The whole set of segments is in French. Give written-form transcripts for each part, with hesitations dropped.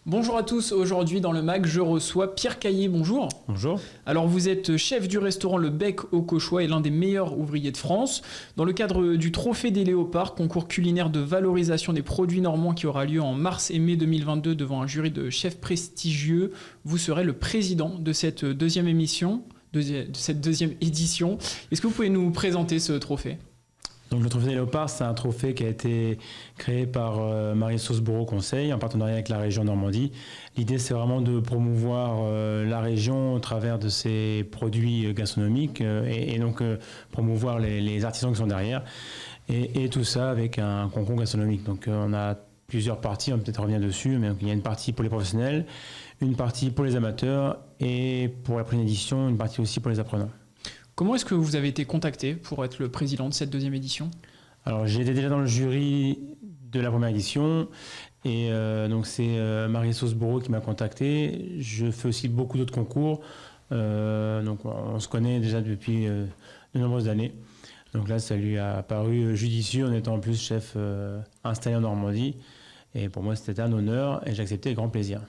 Bonjour à tous, aujourd'hui dans le MAG, je reçois Pierre Caillé, bonjour. Bonjour. Alors vous êtes chef du restaurant Le Bec au Cauchois et l'un des meilleurs ouvriers de France. Dans le cadre du Trophée des Léopards, concours culinaire de valorisation des produits normands qui aura lieu en mars et mai 2022 devant un jury de chefs prestigieux, vous serez le président de cette deuxième édition. Est-ce que vous pouvez nous présenter ce trophée ? Donc le Trophée des Léopards, c'est un trophée qui a été créé par Marie-Sauce Bourreau Conseil en partenariat avec la région Normandie. L'idée, c'est vraiment de promouvoir la région au travers de ses produits gastronomiques et donc promouvoir les artisans qui sont derrière. Et tout ça avec un concours gastronomique. Donc on a plusieurs parties, on va peut-être revenir dessus, mais donc, il y a une partie pour les professionnels, une partie pour les amateurs et pour la prochaine édition, une partie aussi pour les apprenants. Comment est-ce que vous avez été contacté pour être le président de cette deuxième édition ? Alors j'ai été déjà dans le jury de la première édition et donc c'est Marie-Sauce Bourreau qui m'a contacté. Je fais aussi beaucoup d'autres concours, donc on se connaît déjà depuis de nombreuses années. Donc là ça lui a paru judicieux en étant en plus chef installé en Normandie et pour moi c'était un honneur et j'ai accepté avec grand plaisir.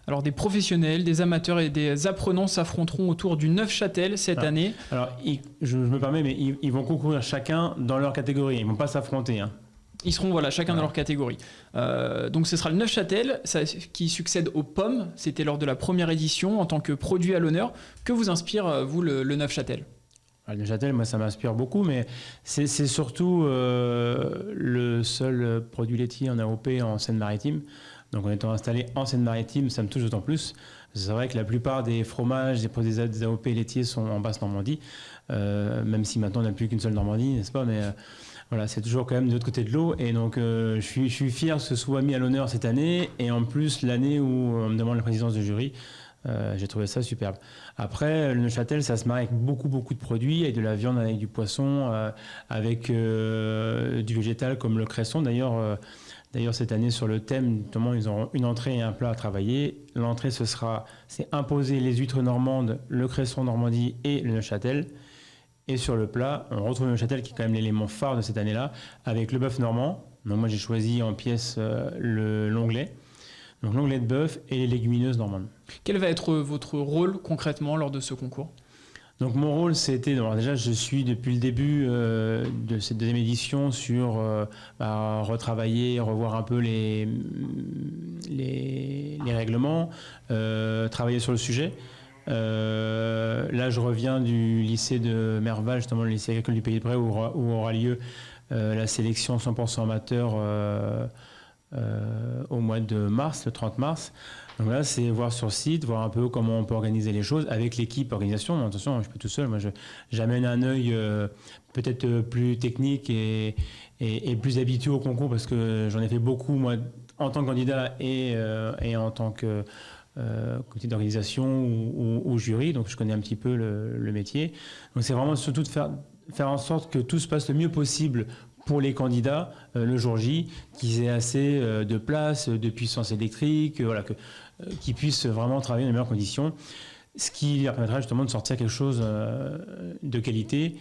Alors des professionnels, des amateurs et des apprenants s'affronteront autour du Neufchâtel cette année. Alors je me permets, mais ils vont concourir chacun dans leur catégorie, ils ne vont pas s'affronter. Ils seront chacun dans leur catégorie. Donc ce sera le Neufchâtel qui succède aux Pommes, c'était lors de la première édition en tant que produit à l'honneur. Que vous inspire, vous, le Neufchâtel ? Le Neufchâtel, moi ça m'inspire beaucoup, mais c'est surtout le seul produit laitier en AOP en Seine-Maritime. Donc en étant installé en Seine-Maritime, ça me touche d'autant plus. C'est vrai que la plupart des fromages, des AOP laitiers sont en basse Normandie, même si maintenant on n'a plus qu'une seule Normandie, n'est-ce pas ? Mais voilà, c'est toujours quand même de l'autre côté de l'eau. Et donc je suis fier que ce soit mis à l'honneur cette année. Et en plus, l'année où on me demande la présidence du jury, j'ai trouvé ça superbe. Après, le Neufchâtel, ça se marie avec beaucoup de produits, avec de la viande, avec du poisson, avec du végétal comme le cresson. D'ailleurs, cette année, sur le thème, notamment, ils auront une entrée et un plat à travailler. L'entrée, c'est imposer les huîtres normandes, le cresson Normandie et le Neufchâtel. Et sur le plat, on retrouve le Neufchâtel, qui est quand même l'élément phare de cette année-là, avec le bœuf normand. Donc moi, j'ai choisi en pièce l'onglet. Donc l'onglet de bœuf et les légumineuses normandes. Quel va être votre rôle concrètement lors de ce concours ? Donc mon rôle, c'était, déjà je suis depuis le début de cette deuxième édition sur retravailler, revoir un peu les règlements, travailler sur le sujet. Là je reviens du lycée de Merval, justement le lycée agricole du Pays de Bray où aura lieu la sélection 100% amateur au mois de mars, le 30 mars. Donc là, c'est voir sur site, voir un peu comment on peut organiser les choses avec l'équipe organisation. Attention, je ne suis pas tout seul. Moi, j'amène un œil peut-être plus technique et plus habitué au concours parce que j'en ai fait beaucoup, moi, en tant que candidat et en tant que comité d'organisation ou jury. Donc, je connais un petit peu le métier. Donc, c'est vraiment surtout de faire en sorte que tout se passe le mieux possible pour les candidats le jour J, qu'ils aient assez de place, de puissance électrique, qu'ils puissent vraiment travailler dans les meilleures conditions, ce qui leur permettra justement de sortir quelque chose de qualité,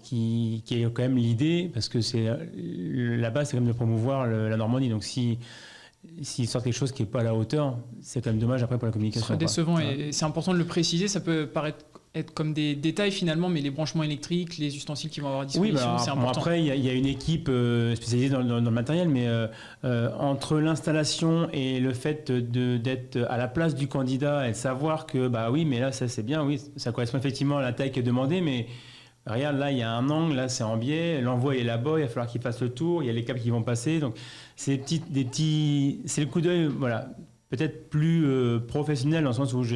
qui est quand même l'idée, parce que la base, c'est quand même de promouvoir la Normandie. Donc s'ils sortent quelque chose qui n'est pas à la hauteur, c'est quand même dommage après pour la communication. Ce serait décevant et c'est important de le préciser, ça peut paraître être comme des détails finalement, mais les branchements électriques, les ustensiles qui vont avoir à disposition, c'est important. Après, il y a une équipe spécialisée dans le matériel, mais entre l'installation et le fait d'être à la place du candidat et de savoir que, oui, mais là, ça c'est bien, oui, ça correspond effectivement à la taille qui est demandée, mais regarde, là, il y a un angle, là, c'est en biais, l'envoi est là-bas, il va falloir qu'il fasse le tour, il y a les câbles qui vont passer, donc c'est c'est le coup d'œil, peut-être plus professionnel dans le sens où je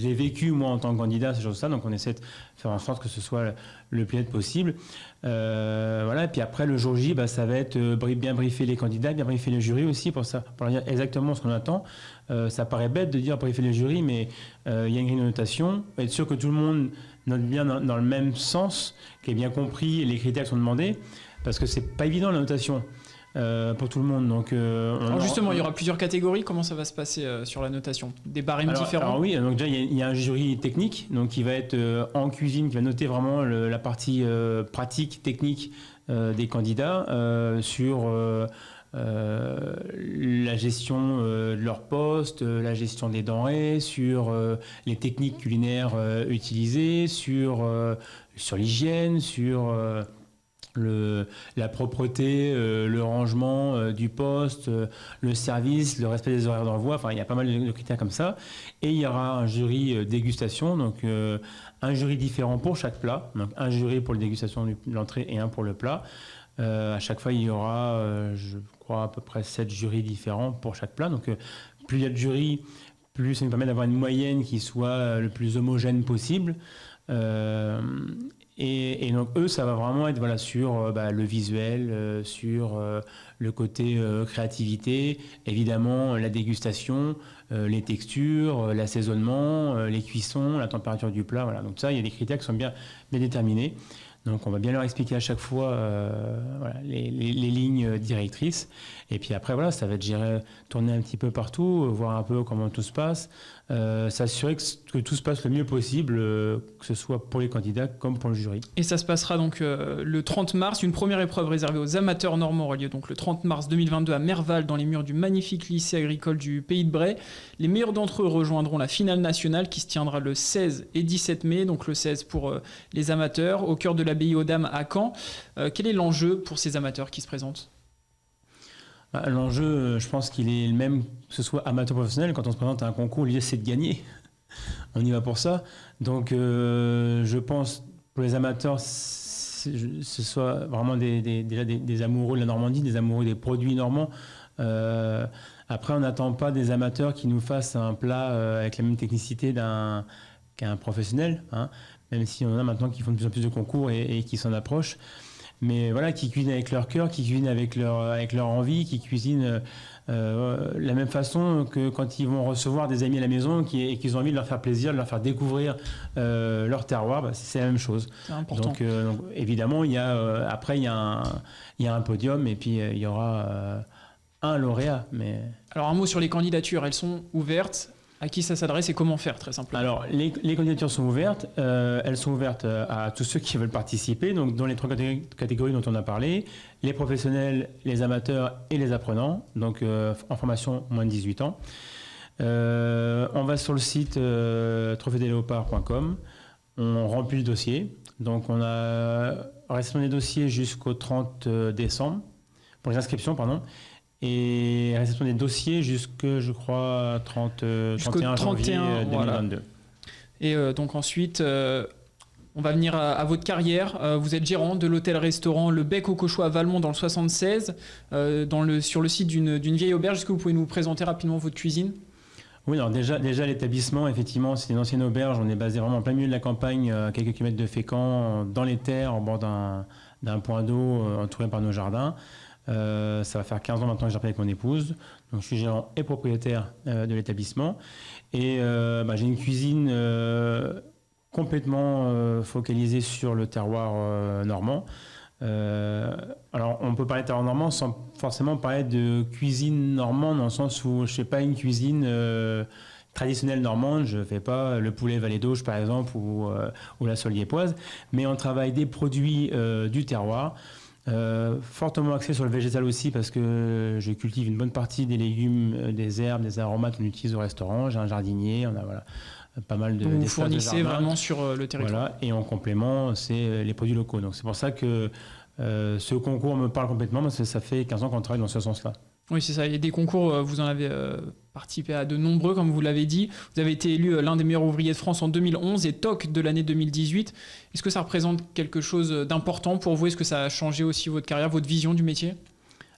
l'ai vécu, moi, en tant que candidat, ces choses-là. Donc, on essaie de faire en sorte que ce soit le plus net possible. Et puis après, le jour J, ça va être bien briefer les candidats, bien briefer le jury aussi pour leur dire exactement ce qu'on attend. Ça paraît bête de dire briefer le jury, mais il y a une grille de notation. Être sûr que tout le monde note bien dans le même sens, qu'il ait bien compris les critères qui sont demandés, parce que c'est pas évident, la notation. Pour tout le monde. Donc, alors justement, il y aura plusieurs catégories. Comment ça va se passer sur la notation ? Des barèmes différents ? Alors oui, donc déjà il y a un jury technique, donc qui va être en cuisine, qui va noter vraiment la partie pratique, technique des candidats sur la gestion de leur poste, la gestion des denrées, sur les techniques culinaires utilisées, sur l'hygiène, sur la propreté, le rangement du poste, le service, le respect des horaires d'envoi. Enfin, il y a pas mal de critères comme ça. Et il y aura un jury dégustation, donc un jury différent pour chaque plat. Donc un jury pour la dégustation de l'entrée et un pour le plat. À chaque fois, il y aura, je crois, à peu près 7 jurys différents pour chaque plat. Donc, plus il y a de jurys, plus ça nous permet d'avoir une moyenne qui soit le plus homogène possible. Et donc, eux, ça va vraiment être sur le visuel, sur le côté créativité, évidemment, la dégustation, les textures, l'assaisonnement, les cuissons, la température du plat. Voilà. Donc, ça, il y a des critères qui sont bien déterminés. Donc on va bien leur expliquer à chaque fois les lignes directrices. Et puis après, ça va être tourner un petit peu partout, voir un peu comment tout se passe, s'assurer que tout se passe le mieux possible, que ce soit pour les candidats comme pour le jury. Et ça se passera donc le 30 mars. Une première épreuve réservée aux amateurs normands aura lieu donc le 30 mars 2022 à Merval, dans les murs du magnifique lycée agricole du Pays de Bray. Les meilleurs d'entre eux rejoindront la finale nationale qui se tiendra le 16 et 17 mai, donc le 16 pour les amateurs, au cœur de l'abbaye aux Dames à Caen. Quel est l'enjeu pour ces amateurs qui se présentent ? L'enjeu, je pense qu'il est le même, que ce soit amateur ou professionnel. Quand on se présente à un concours, l'idée c'est de gagner. On y va pour ça. Donc je pense pour les amateurs, ce soit vraiment déjà des amoureux de la Normandie, des amoureux des produits normands. Après, on n'attend pas des amateurs qui nous fassent un plat avec la même technicité qu'un professionnel, hein, même si on en a maintenant qui font de plus en plus de concours et qui s'en approchent. Mais voilà, qui cuisinent avec leur cœur, qui cuisinent avec leur envie, qui cuisinent la même façon que quand ils vont recevoir des amis à la maison et qu'ils ont envie de leur faire plaisir, de leur faire découvrir leur terroir, c'est la même chose. C'est important. Donc évidemment, après, il y a un podium et puis il y aura un lauréat. Mais... Alors un mot sur les candidatures, elles sont ouvertes. À qui ça s'adresse et comment faire, très simplement? Alors, les candidatures sont ouvertes. Elles sont ouvertes à tous ceux qui veulent participer, donc dans les 3 catégories dont on a parlé, les professionnels, les amateurs et les apprenants, donc en formation moins de 18 ans. On va sur le site trophédesléopards.com, on remplit le dossier. Donc, on a réception des dossiers jusqu'au 30 décembre, pour les inscriptions, pardon. Et réception des dossiers jusqu'au, je crois, 31 janvier 2022. Voilà. Et donc ensuite, on va venir à votre carrière. Vous êtes gérant de l'hôtel-restaurant Le Bec au Cauchois à Valmont dans le 76, sur le site d'une vieille auberge. Est-ce que vous pouvez nous présenter rapidement votre cuisine ? Oui, alors déjà l'établissement, effectivement, c'est une ancienne auberge. On est basé vraiment en plein milieu de la campagne, à quelques kilomètres de Fécamp, dans les terres, au bord d'un point d'eau, entouré par nos jardins. Ça va faire 15 ans maintenant que j'habite avec mon épouse. Donc, je suis gérant et propriétaire de l'établissement. Et j'ai une cuisine complètement focalisée sur le terroir normand. Alors, on peut parler de terroir normand sans forcément parler de cuisine normande, dans le sens où je ne fais pas une cuisine traditionnelle normande. Je ne fais pas le poulet Vallée d'Auge, par exemple, ou la sole liépoise. Mais on travaille des produits du terroir. Fortement axé sur le végétal aussi, parce que je cultive une bonne partie des légumes, des herbes, des aromates qu'on utilise au restaurant. J'ai un jardinier, on a pas mal de... Vous fournissez vraiment sur le territoire. Voilà, et en complément, c'est les produits locaux. Donc c'est pour ça que ce concours me parle complètement, parce que ça fait 15 ans qu'on travaille dans ce sens-là. Oui, c'est ça. Et des concours, vous en avez participé à de nombreux, comme vous l'avez dit. Vous avez été élu l'un des meilleurs ouvriers de France en 2011 et TOC de l'année 2018. Est-ce que ça représente quelque chose d'important pour vous ? Est-ce que ça a changé aussi votre carrière, votre vision du métier ?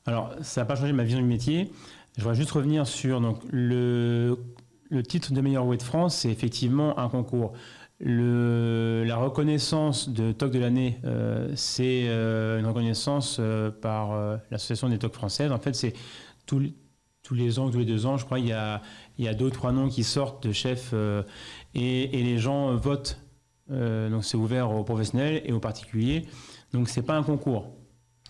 Alors, ça n'a pas changé ma vision du métier. Je voudrais juste revenir sur le titre de meilleur ouvrier de France. C'est effectivement un concours. La reconnaissance de TOC de l'année, c'est une reconnaissance par l'association des TOC françaises. En fait, c'est tous les ans, tous les 2 ans, je crois, il y a 2 ou 3 noms qui sortent de chefs et les gens votent. Donc c'est ouvert aux professionnels et aux particuliers. Donc c'est pas un concours.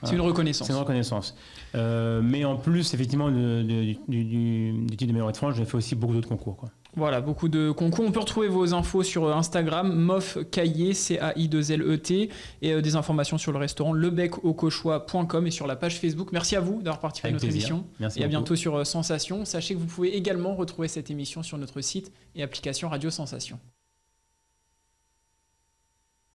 C'est une reconnaissance. C'est une reconnaissance. Mais en plus, effectivement, du titre de meilleur ouvrier de France, j'ai fait aussi beaucoup d'autres concours, quoi. Voilà, beaucoup de concours. On peut retrouver vos infos sur Instagram, Mof Caillet, CAI2LET, et des informations sur le restaurant lebecaucauchois.com et sur la page Facebook. Merci à vous d'avoir participé à notre émission. Merci et à beaucoup. bientôt sur Sensation. Sachez que vous pouvez également retrouver cette émission sur notre site et application Radio Sensation.